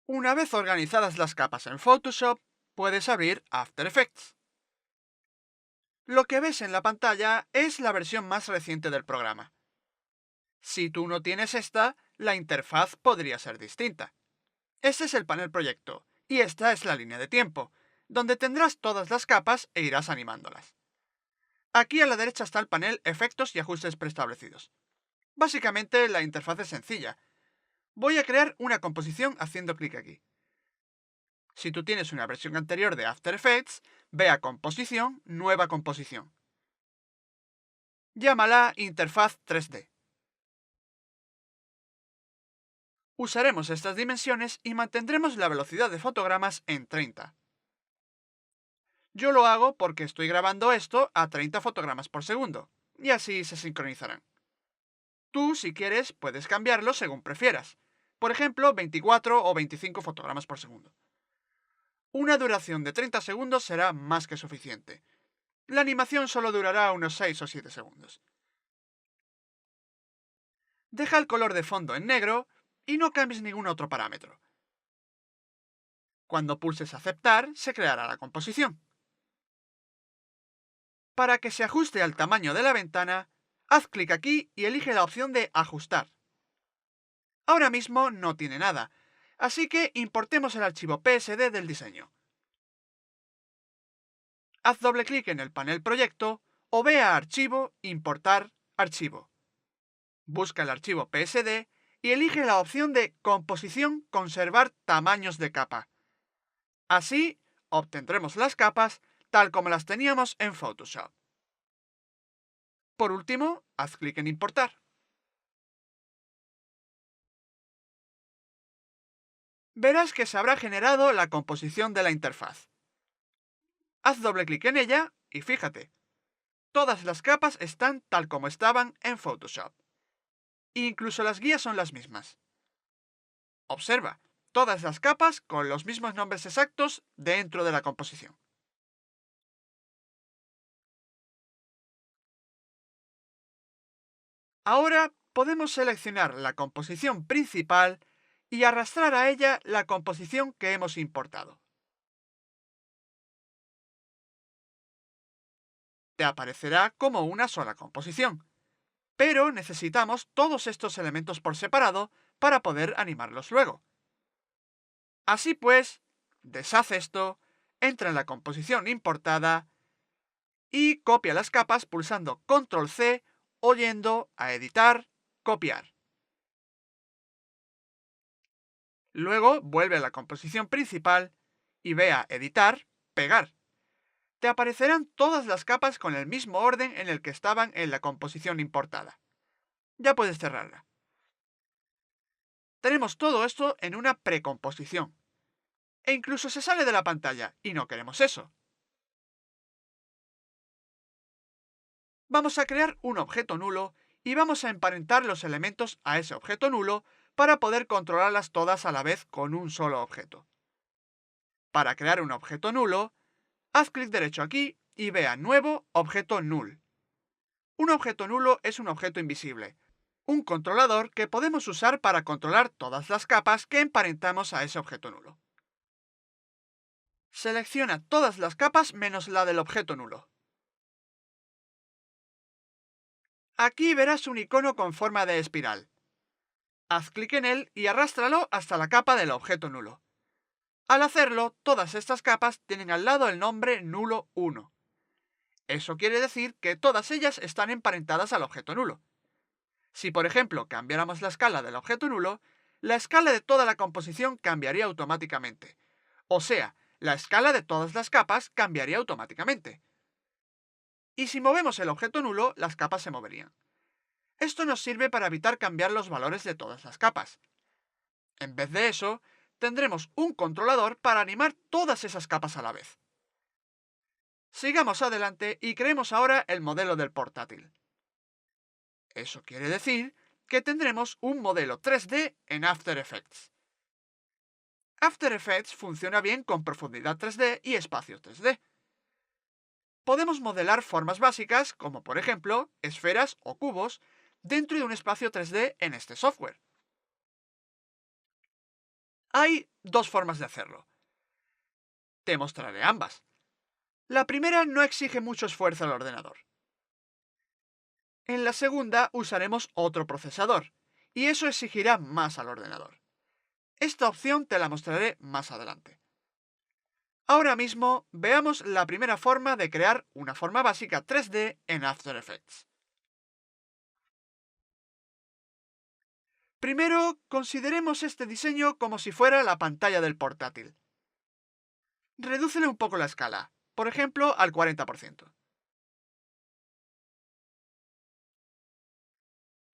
Una vez organizadas las capas en Photoshop, puedes abrir After Effects. Lo que ves en la pantalla es la versión más reciente del programa. Si tú no tienes esta, la interfaz podría ser distinta. Este es el panel proyecto, y esta es la línea de tiempo, donde tendrás todas las capas e irás animándolas. Aquí a la derecha está el panel Efectos y ajustes preestablecidos. Básicamente la interfaz es sencilla. Voy a crear una composición haciendo clic aquí. Si tú tienes una versión anterior de After Effects, ve a Composición, Nueva composición. Llámala Interfaz 3D. Usaremos estas dimensiones y mantendremos la velocidad de fotogramas en 30. Yo lo hago porque estoy grabando esto a 30 fotogramas por segundo, y así se sincronizarán. Tú, si quieres, puedes cambiarlo según prefieras. Por ejemplo, 24 o 25 fotogramas por segundo. Una duración de 30 segundos será más que suficiente. La animación solo durará unos 6 o 7 segundos. Deja el color de fondo en negro y no cambies ningún otro parámetro. Cuando pulses Aceptar, se creará la composición. Para que se ajuste al tamaño de la ventana, haz clic aquí y elige la opción de Ajustar. Ahora mismo no tiene nada, así que importemos el archivo PSD del diseño. Haz doble clic en el panel Proyecto o ve a Archivo, Importar, Archivo. Busca el archivo PSD y elige la opción de Composición, Conservar tamaños de capa. Así, obtendremos las capas tal como las teníamos en Photoshop. Por último, haz clic en Importar. Verás que se habrá generado la composición de la interfaz. Haz doble clic en ella y fíjate, todas las capas están tal como estaban en Photoshop. Incluso las guías son las mismas. Observa, todas las capas con los mismos nombres exactos dentro de la composición. Ahora podemos seleccionar la composición principal y arrastrar a ella la composición que hemos importado. Te aparecerá como una sola composición, pero necesitamos todos estos elementos por separado para poder animarlos luego. Así pues, deshaz esto, entra en la composición importada y copia las capas pulsando Control C o yendo a Editar, Copiar. Luego vuelve a la composición principal y ve a Editar, Pegar. Te aparecerán todas las capas con el mismo orden en el que estaban en la composición importada. Ya puedes cerrarla. Tenemos todo esto en una precomposición. E incluso se sale de la pantalla, y no queremos eso. Vamos a crear un objeto nulo y vamos a emparentar los elementos a ese objeto nulo para poder controlarlas todas a la vez con un solo objeto. Para crear un objeto nulo, haz clic derecho aquí y ve a Nuevo, Objeto Null. Un objeto nulo es un objeto invisible, un controlador que podemos usar para controlar todas las capas que emparentamos a ese objeto nulo. Selecciona todas las capas menos la del objeto nulo. Aquí verás un icono con forma de espiral. Haz clic en él y arrástralo hasta la capa del objeto nulo. Al hacerlo, todas estas capas tienen al lado el nombre nulo 1. Eso quiere decir que todas ellas están emparentadas al objeto nulo. Si, por ejemplo, cambiáramos la escala del objeto nulo, la escala de toda la composición cambiaría automáticamente. O sea, la escala de todas las capas cambiaría automáticamente. Y si movemos el objeto nulo, las capas se moverían. Esto nos sirve para evitar cambiar los valores de todas las capas. En vez de eso, tendremos un controlador para animar todas esas capas a la vez. Sigamos adelante y creemos ahora el modelo del portátil. Eso quiere decir que tendremos un modelo 3D en After Effects. After Effects funciona bien con profundidad 3D y espacio 3D. Podemos modelar formas básicas, como por ejemplo, esferas o cubos, dentro de un espacio 3D en este software. Hay dos formas de hacerlo. Te mostraré ambas. La primera no exige mucho esfuerzo al ordenador. En la segunda usaremos otro procesador, y eso exigirá más al ordenador. Esta opción te la mostraré más adelante. Ahora mismo veamos la primera forma de crear una forma básica 3D en After Effects. Primero, consideremos este diseño como si fuera la pantalla del portátil. Redúcele un poco la escala, por ejemplo al 40%.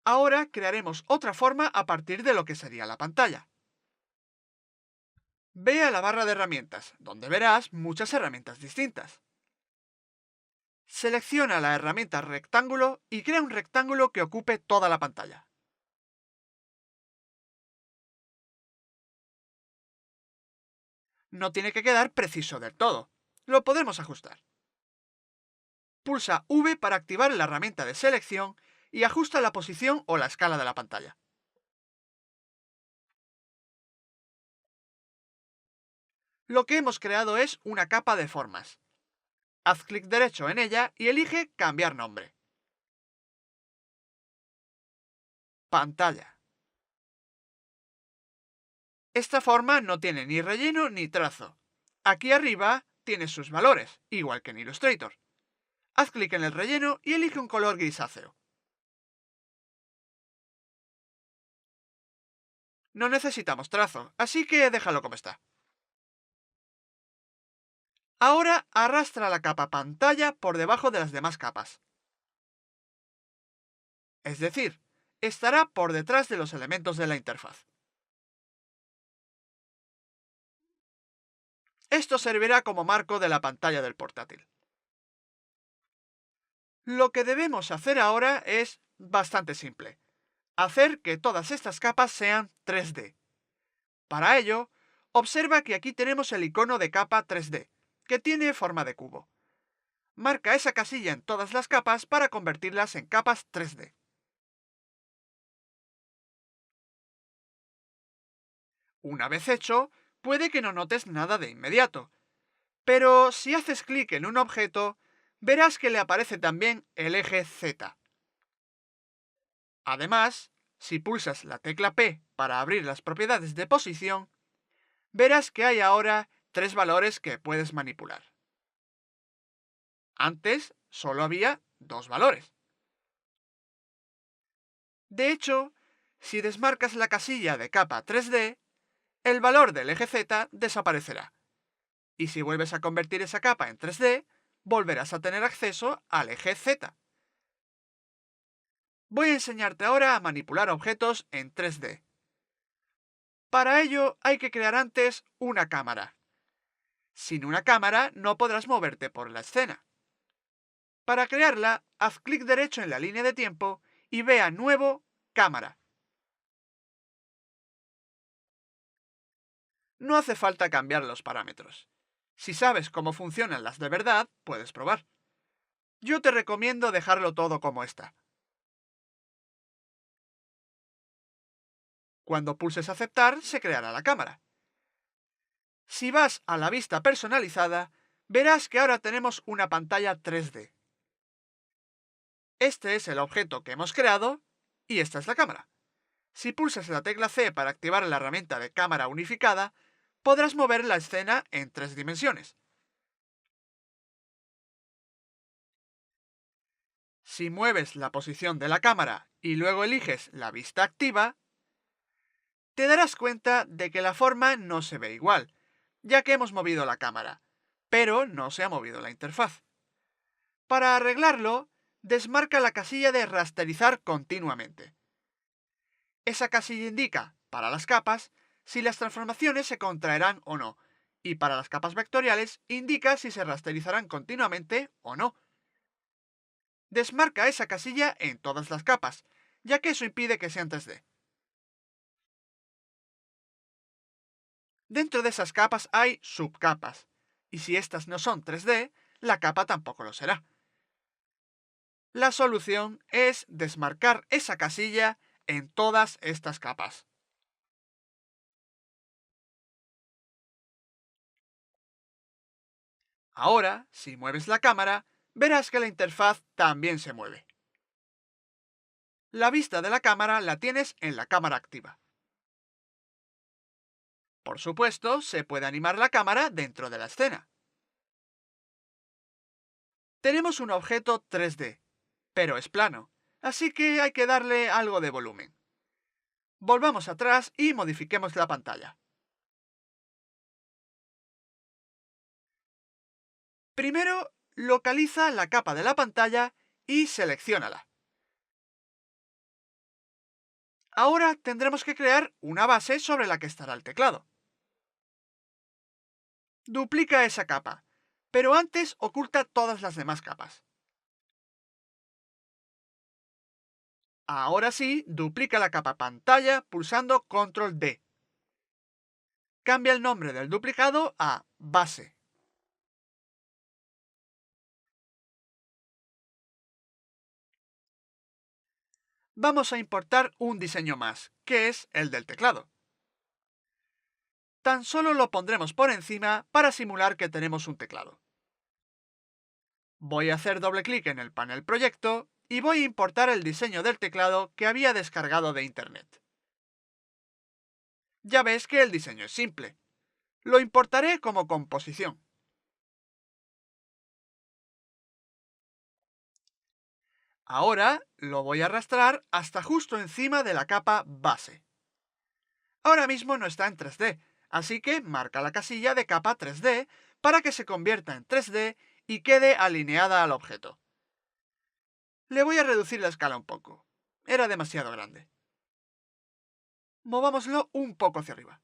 Ahora crearemos otra forma a partir de lo que sería la pantalla. Ve a la barra de herramientas, donde verás muchas herramientas distintas. Selecciona la herramienta rectángulo y crea un rectángulo que ocupe toda la pantalla. No tiene que quedar preciso del todo. Lo podremos ajustar. Pulsa V para activar la herramienta de selección y ajusta la posición o la escala de la pantalla. Lo que hemos creado es una capa de formas. Haz clic derecho en ella y elige Cambiar nombre. Pantalla. Esta forma no tiene ni relleno ni trazo. Aquí arriba tiene sus valores, igual que en Illustrator. Haz clic en el relleno y elige un color grisáceo. No necesitamos trazo, así que déjalo como está. Ahora arrastra la capa pantalla por debajo de las demás capas. Es decir, estará por detrás de los elementos de la interfaz. Esto servirá como marco de la pantalla del portátil. Lo que debemos hacer ahora es bastante simple. Hacer que todas estas capas sean 3D. Para ello, observa que aquí tenemos el icono de capa 3D, que tiene forma de cubo. Marca esa casilla en todas las capas para convertirlas en capas 3D. Una vez hecho, puede que no notes nada de inmediato, pero si haces clic en un objeto, verás que le aparece también el eje Z. Además, si pulsas la tecla P para abrir las propiedades de posición, verás que hay ahora tres valores que puedes manipular. Antes solo había dos valores. De hecho, si desmarcas la casilla de capa 3D, el valor del eje Z desaparecerá. Y si vuelves a convertir esa capa en 3D, volverás a tener acceso al eje Z. Voy a enseñarte ahora a manipular objetos en 3D. Para ello hay que crear antes una cámara. Sin una cámara no podrás moverte por la escena. Para crearla, haz clic derecho en la línea de tiempo y ve a Nuevo, Cámara. No hace falta cambiar los parámetros. Si sabes cómo funcionan las de verdad, puedes probar. Yo te recomiendo dejarlo todo como está. Cuando pulses Aceptar, se creará la cámara. Si vas a la vista personalizada, verás que ahora tenemos una pantalla 3D. Este es el objeto que hemos creado y esta es la cámara. Si pulsas la tecla C para activar la herramienta de cámara unificada, podrás mover la escena en 3 dimensiones. Si mueves la posición de la cámara y luego eliges la vista activa, te darás cuenta de que la forma no se ve igual, ya que hemos movido la cámara, pero no se ha movido la interfaz. Para arreglarlo, desmarca la casilla de rasterizar continuamente. Esa casilla indica, para las capas, si las transformaciones se contraerán o no, y para las capas vectoriales indica si se rasterizarán continuamente o no. Desmarca esa casilla en todas las capas, ya que eso impide que sean 3D. Dentro de esas capas hay subcapas, y si estas no son 3D, la capa tampoco lo será. La solución es desmarcar esa casilla en todas estas capas. Ahora, si mueves la cámara, verás que la interfaz también se mueve. La vista de la cámara la tienes en la cámara activa. Por supuesto, se puede animar la cámara dentro de la escena. Tenemos un objeto 3D, pero es plano, así que hay que darle algo de volumen. Volvamos atrás y modifiquemos la pantalla. Primero, localiza la capa de la pantalla y selecciónala. Ahora tendremos que crear una base sobre la que estará el teclado. Duplica esa capa, pero antes oculta todas las demás capas. Ahora sí, duplica la capa pantalla pulsando Control D. Cambia el nombre del duplicado a base. Vamos a importar un diseño más, que es el del teclado. Tan solo lo pondremos por encima para simular que tenemos un teclado. Voy a hacer doble clic en el panel Proyecto y voy a importar el diseño del teclado que había descargado de Internet. Ya ves que el diseño es simple. Lo importaré como composición. Ahora lo voy a arrastrar hasta justo encima de la capa base. Ahora mismo no está en 3D, así que marca la casilla de capa 3D para que se convierta en 3D y quede alineada al objeto. Le voy a reducir la escala un poco. Era demasiado grande. Movámoslo un poco hacia arriba.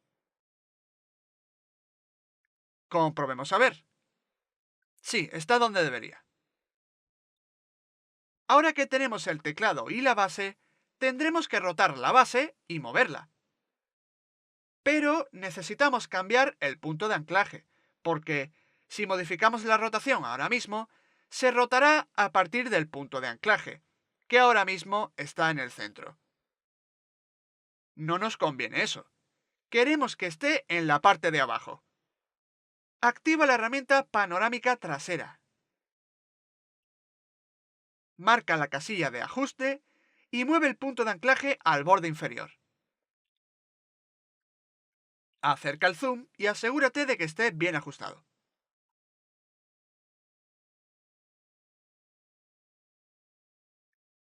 Comprobemos a ver. Sí, está donde debería. Ahora que tenemos el teclado y la base, tendremos que rotar la base y moverla. Pero necesitamos cambiar el punto de anclaje, porque si modificamos la rotación ahora mismo, se rotará a partir del punto de anclaje, que ahora mismo está en el centro. No nos conviene eso. Queremos que esté en la parte de abajo. Activa la herramienta panorámica trasera. Marca la casilla de ajuste y mueve el punto de anclaje al borde inferior. Acerca el zoom y asegúrate de que esté bien ajustado.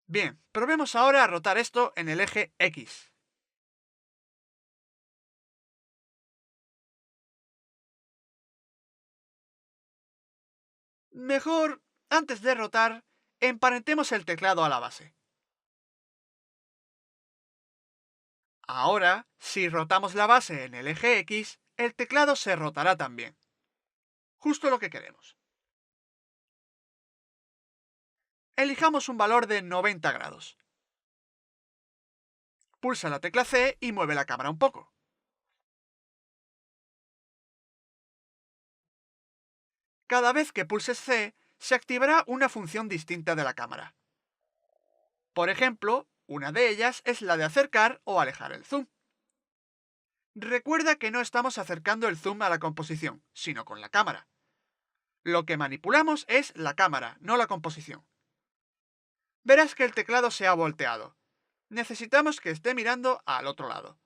Bien, probemos ahora a rotar esto en el eje X. Mejor, antes de rotar, emparentemos el teclado a la base. Ahora, si rotamos la base en el eje X, el teclado se rotará también. Justo lo que queremos. Elijamos un valor de 90 grados. Pulsa la tecla C y mueve la cámara un poco. Cada vez que pulses C, se activará una función distinta de la cámara. Por ejemplo, una de ellas es la de acercar o alejar el zoom. Recuerda que no estamos acercando el zoom a la composición, sino con la cámara. Lo que manipulamos es la cámara, no la composición. Verás que el teclado se ha volteado. Necesitamos que esté mirando al otro lado.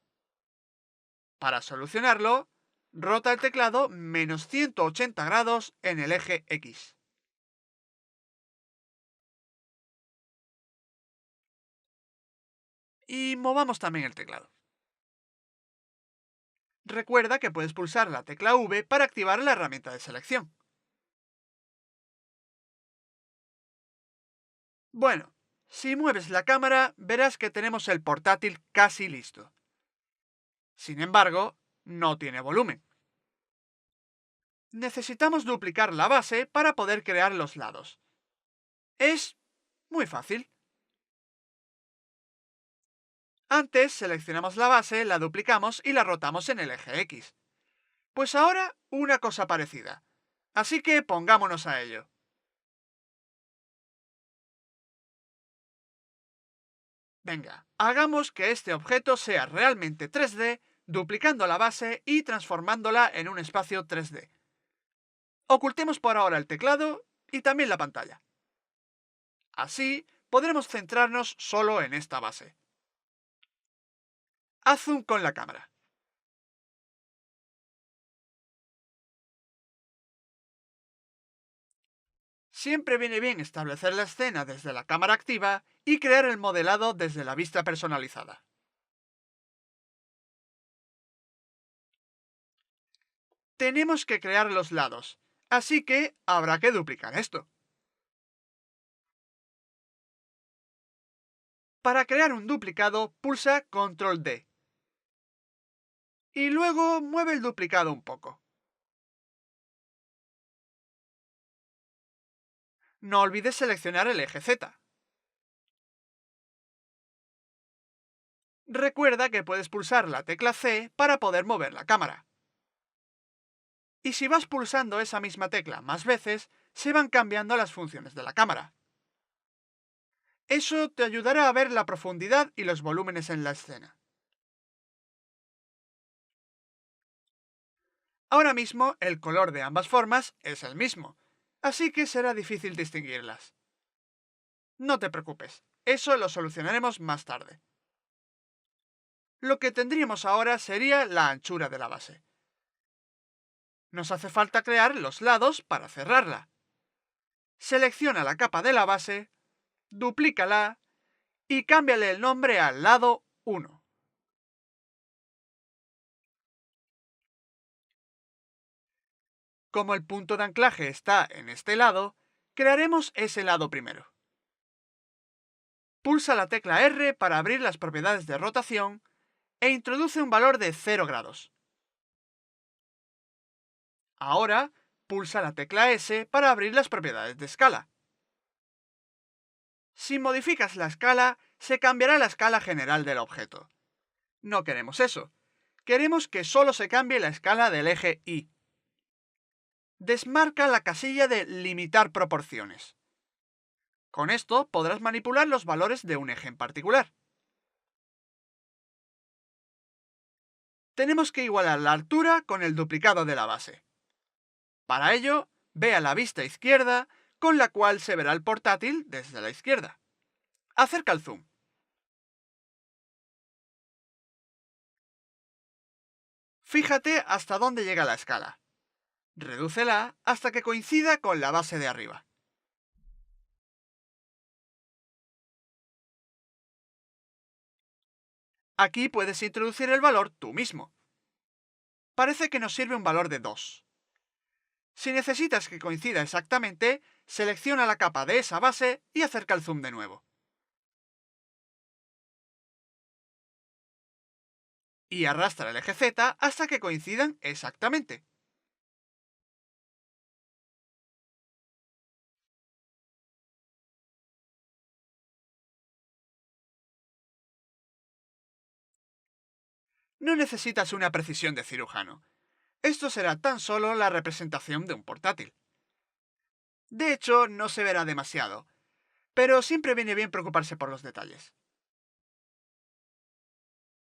Para solucionarlo, rota el teclado menos 180 grados en el eje X. Y movamos también el teclado. Recuerda que puedes pulsar la tecla V para activar la herramienta de selección. Bueno, si mueves la cámara, verás que tenemos el portátil casi listo. Sin embargo, no tiene volumen. Necesitamos duplicar la base para poder crear los lados. Es muy fácil. Antes seleccionamos la base, la duplicamos y la rotamos en el eje X. Pues ahora una cosa parecida. Así que pongámonos a ello. Venga, hagamos que este objeto sea realmente 3D, duplicando la base y transformándola en un espacio 3D. Ocultemos por ahora el teclado y también la pantalla. Así podremos centrarnos solo en esta base. Haz zoom con la cámara. Siempre viene bien establecer la escena desde la cámara activa y crear el modelado desde la vista personalizada. Tenemos que crear los lados, así que habrá que duplicar esto. Para crear un duplicado, pulsa Control D. Y luego mueve el duplicado un poco. No olvides seleccionar el eje Z. Recuerda que puedes pulsar la tecla C para poder mover la cámara. Y si vas pulsando esa misma tecla más veces, se van cambiando las funciones de la cámara. Eso te ayudará a ver la profundidad y los volúmenes en la escena. Ahora mismo el color de ambas formas es el mismo, así que será difícil distinguirlas. No te preocupes, eso lo solucionaremos más tarde. Lo que tendríamos ahora sería la anchura de la base. Nos hace falta crear los lados para cerrarla. Selecciona la capa de la base, duplícala y cámbiale el nombre al lado 1. Como el punto de anclaje está en este lado, crearemos ese lado primero. Pulsa la tecla R para abrir las propiedades de rotación e introduce un valor de 0 grados. Ahora, pulsa la tecla S para abrir las propiedades de escala. Si modificas la escala, se cambiará la escala general del objeto. No queremos eso. Queremos que solo se cambie la escala del eje Y. Desmarca la casilla de Limitar proporciones. Con esto podrás manipular los valores de un eje en particular. Tenemos que igualar la altura con el duplicado de la base. Para ello, ve a la vista izquierda, con la cual se verá el portátil desde la izquierda. Acerca el zoom. Fíjate hasta dónde llega la escala. Redúcela hasta que coincida con la base de arriba. Aquí puedes introducir el valor tú mismo. Parece que nos sirve un valor de 2. Si necesitas que coincida exactamente, selecciona la capa de esa base y acerca el zoom de nuevo. Y arrastra el eje Z hasta que coincidan exactamente. No necesitas una precisión de cirujano. Esto será tan solo la representación de un portátil. De hecho, no se verá demasiado, pero siempre viene bien preocuparse por los detalles.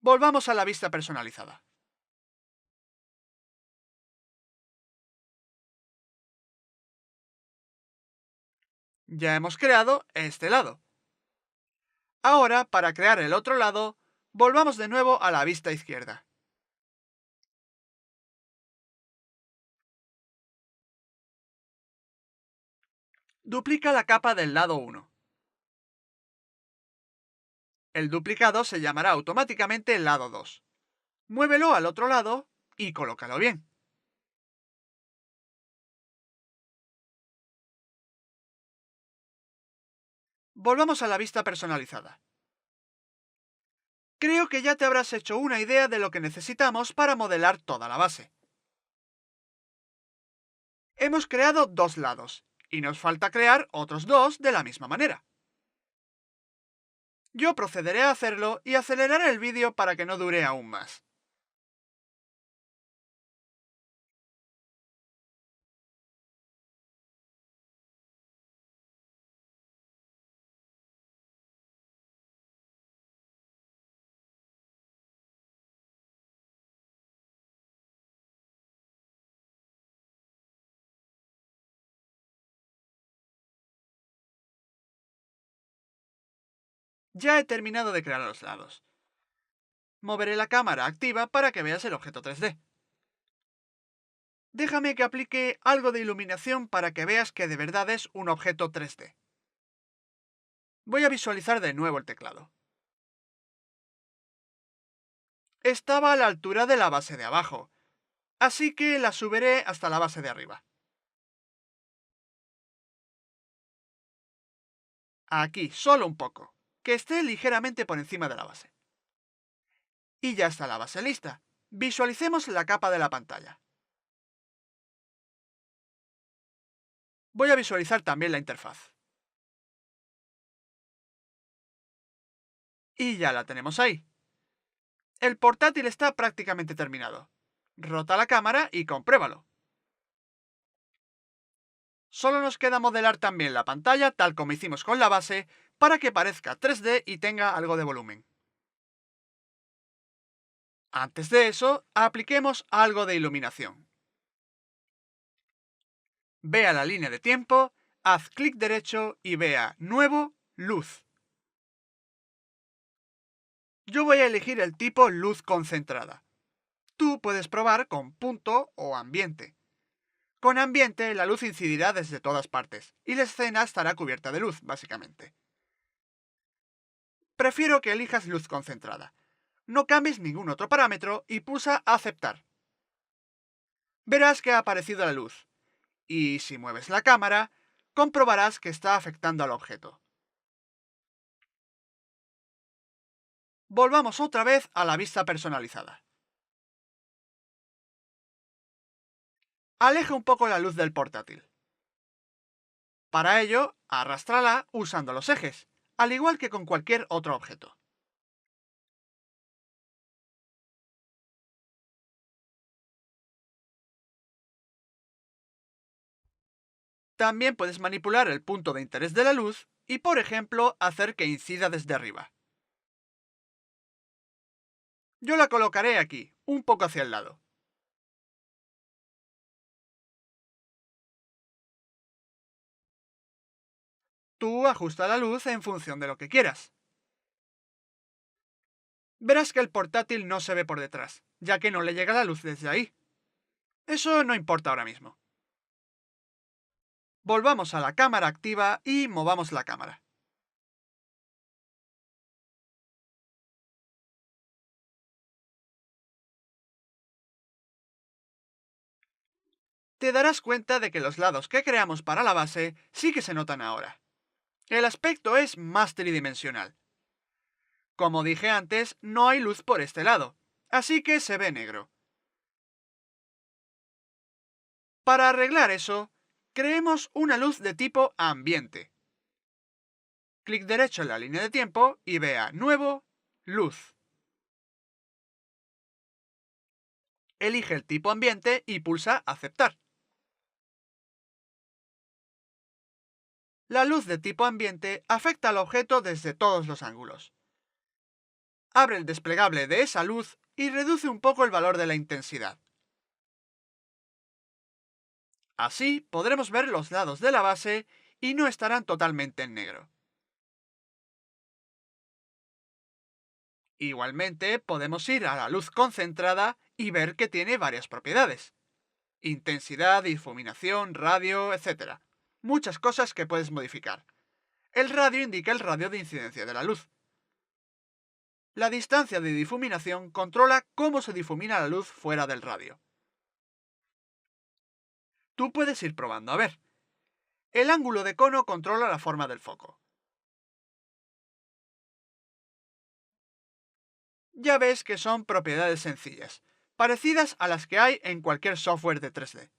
Volvamos a la vista personalizada. Ya hemos creado este lado. Ahora, para crear el otro lado, volvamos de nuevo a la vista izquierda. Duplica la capa del lado 1. El duplicado se llamará automáticamente lado 2. Muévelo al otro lado y colócalo bien. Volvamos a la vista personalizada. Creo que ya te habrás hecho una idea de lo que necesitamos para modelar toda la base. Hemos creado dos lados, y nos falta crear otros dos de la misma manera. Yo procederé a hacerlo y aceleraré el vídeo para que no dure aún más. Ya he terminado de crear los lados. Moveré la cámara activa para que veas el objeto 3D. Déjame que aplique algo de iluminación para que veas que de verdad es un objeto 3D. Voy a visualizar de nuevo el teclado. Estaba a la altura de la base de abajo, así que la subiré hasta la base de arriba. Aquí, solo un poco, que esté ligeramente por encima de la base. Y ya está la base lista. Visualicemos la capa de la pantalla. Voy a visualizar también la interfaz. Y ya la tenemos ahí. El portátil está prácticamente terminado. Rota la cámara y compruébalo. Solo nos queda modelar también la pantalla tal como hicimos con la base para que parezca 3D y tenga algo de volumen. Antes de eso, apliquemos algo de iluminación. Ve a la línea de tiempo, haz clic derecho y vea Nuevo, Luz. Yo voy a elegir el tipo Luz concentrada. Tú puedes probar con punto o ambiente. Con ambiente, la luz incidirá desde todas partes, y la escena estará cubierta de luz, básicamente. Prefiero que elijas luz concentrada. No cambies ningún otro parámetro y pulsa Aceptar. Verás que ha aparecido la luz, y si mueves la cámara, comprobarás que está afectando al objeto. Volvamos otra vez a la vista personalizada. Aleja un poco la luz del portátil. Para ello, arrástrala usando los ejes, al igual que con cualquier otro objeto. También puedes manipular el punto de interés de la luz y, por ejemplo, hacer que incida desde arriba. Yo la colocaré aquí, un poco hacia el lado. Tú ajusta la luz en función de lo que quieras. Verás que el portátil no se ve por detrás, ya que no le llega la luz desde ahí. Eso no importa ahora mismo. Volvamos a la cámara activa y movamos la cámara. Te darás cuenta de que los lados que creamos para la base sí que se notan ahora. El aspecto es más tridimensional. Como dije antes, no hay luz por este lado, así que se ve negro. Para arreglar eso, creemos una luz de tipo ambiente. Clic derecho en la línea de tiempo y vea Nuevo, Luz. Elige el tipo ambiente y pulsa Aceptar. La luz de tipo ambiente afecta al objeto desde todos los ángulos. Abre el desplegable de esa luz y reduce un poco el valor de la intensidad. Así podremos ver los lados de la base y no estarán totalmente en negro. Igualmente, podemos ir a la luz concentrada y ver que tiene varias propiedades. Intensidad, difuminación, radio, etc. Muchas cosas que puedes modificar. El radio indica el radio de incidencia de la luz. La distancia de difuminación controla cómo se difumina la luz fuera del radio. Tú puedes ir probando a ver. El ángulo de cono controla la forma del foco. Ya ves que son propiedades sencillas, parecidas a las que hay en cualquier software de 3D.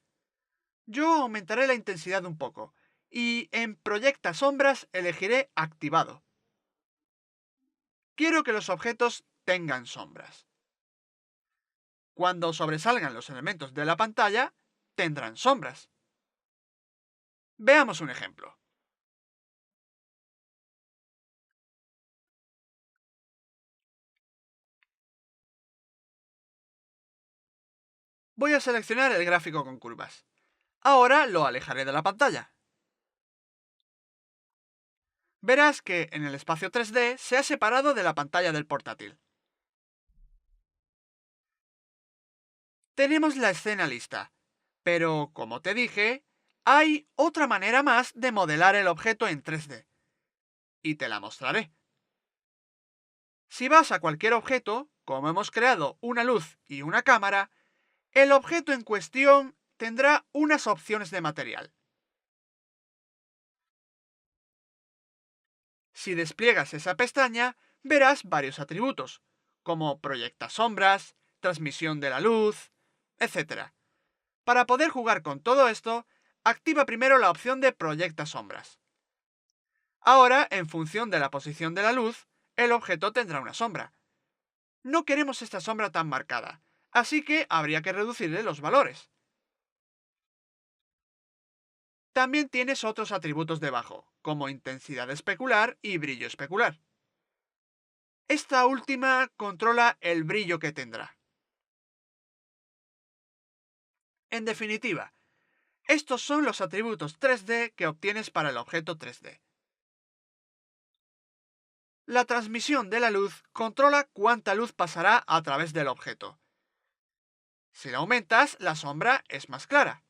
Yo aumentaré la intensidad un poco, y en Proyecta sombras elegiré Activado. Quiero que los objetos tengan sombras. Cuando sobresalgan los elementos de la pantalla, tendrán sombras. Veamos un ejemplo. Voy a seleccionar el gráfico con curvas. Ahora lo alejaré de la pantalla. verás que en el espacio 3D se ha separado de la pantalla del portátil. Tenemos la escena lista, pero como te dije, hay otra manera más de modelar el objeto en 3D, y te la mostraré. Si vas a cualquier objeto, como hemos creado una luz y una cámara, el objeto en cuestión tendrá unas opciones de material. Si despliegas esa pestaña, verás varios atributos, como proyecta sombras, transmisión de la luz, etc. Para poder jugar con todo esto, activa primero la opción de proyecta sombras. Ahora, en función de la posición de la luz, el objeto tendrá una sombra. No queremos esta sombra tan marcada, así que habría que reducirle los valores. También tienes otros atributos debajo, como intensidad especular y brillo especular. Esta última controla el brillo que tendrá. En definitiva, estos son los atributos 3D que obtienes para el objeto 3D. La transmisión de la luz controla cuánta luz pasará a través del objeto. Si la aumentas, la sombra es más clara.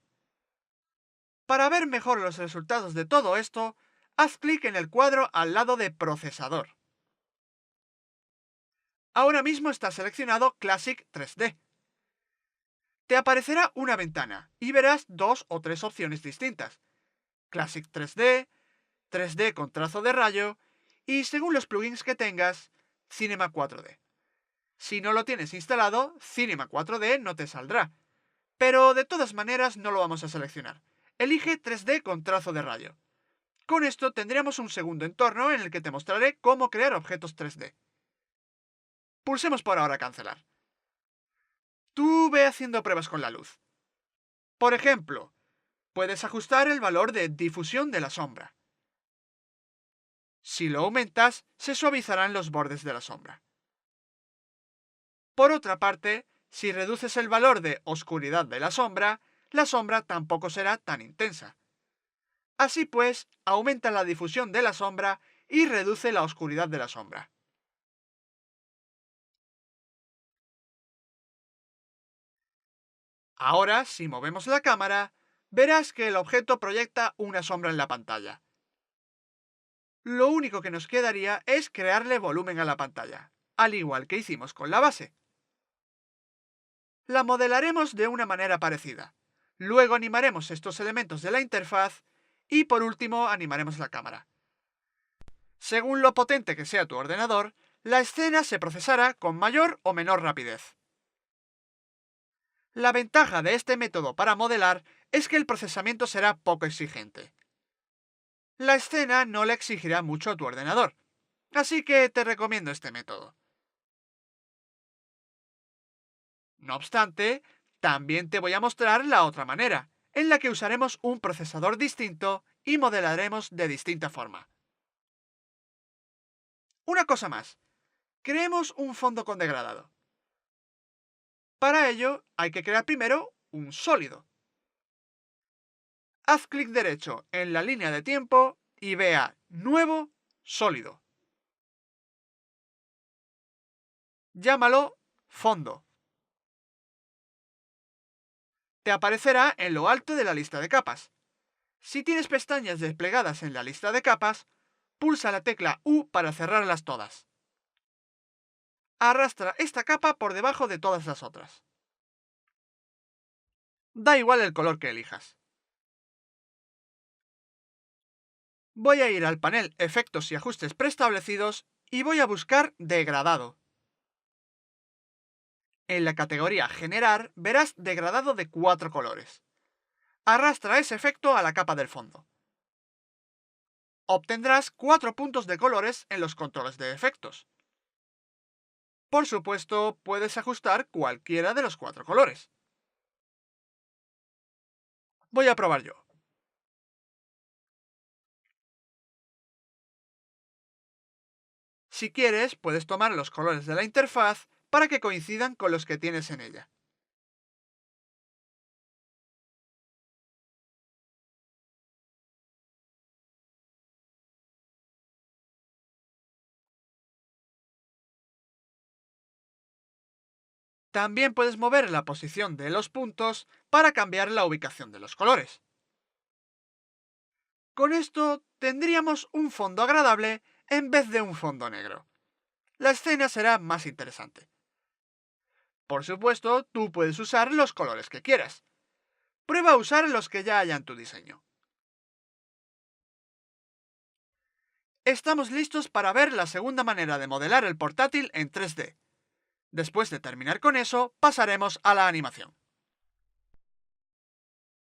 Para ver mejor los resultados de todo esto, haz clic en el cuadro al lado de Procesador. Ahora mismo está seleccionado Classic 3D. Te aparecerá una ventana y verás dos o tres opciones distintas: Classic 3D, 3D con trazo de rayo y, según los plugins que tengas, Cinema 4D. Si no lo tienes instalado, Cinema 4D no te saldrá, pero de todas maneras no lo vamos a seleccionar. Elige 3D con trazo de rayo. Con esto tendremos un segundo entorno en el que te mostraré cómo crear objetos 3D. Pulsemos por ahora cancelar. Tú ve haciendo pruebas con la luz. Por ejemplo, puedes ajustar el valor de difusión de la sombra. Si lo aumentas, se suavizarán los bordes de la sombra. Por otra parte, si reduces el valor de oscuridad de la sombra tampoco será tan intensa. Así pues, aumenta la difusión de la sombra y reduce la oscuridad de la sombra. Ahora, si movemos la cámara, verás que el objeto proyecta una sombra en la pantalla. Lo único que nos quedaría es crearle volumen a la pantalla, al igual que hicimos con la base. La modelaremos de una manera parecida. Luego animaremos estos elementos de la interfaz y por último animaremos la cámara. Según lo potente que sea tu ordenador, la escena se procesará con mayor o menor rapidez. La ventaja de este método para modelar es que el procesamiento será poco exigente. La escena no le exigirá mucho a tu ordenador, así que te recomiendo este método. No obstante, también te voy a mostrar la otra manera, en la que usaremos un procesador distinto y modelaremos de distinta forma. Una cosa más, creemos un fondo con degradado. Para ello, hay que crear primero un sólido. Haz clic derecho en la línea de tiempo y ve a Nuevo sólido. Llámalo Fondo. Te aparecerá en lo alto de la lista de capas. Si tienes pestañas desplegadas en la lista de capas, pulsa la tecla U para cerrarlas todas. Arrastra esta capa por debajo de todas las otras. Da igual el color que elijas. Voy a ir al panel Efectos y ajustes preestablecidos y voy a buscar Degradado. En la categoría Generar verás degradado de 4 colores. Arrastra ese efecto a la capa del fondo. Obtendrás 4 puntos de colores en los controles de efectos. Por supuesto, puedes ajustar cualquiera de los 4 colores. Voy a probar yo. Si quieres, puedes tomar los colores de la interfaz para que coincidan con los que tienes en ella. También puedes mover la posición de los puntos para cambiar la ubicación de los colores. Con esto tendríamos un fondo agradable en vez de un fondo negro. La escena será más interesante. Por supuesto, tú puedes usar los colores que quieras. Prueba a usar los que ya haya en tu diseño. Estamos listos para ver la segunda manera de modelar el portátil en 3D. Después de terminar con eso, pasaremos a la animación.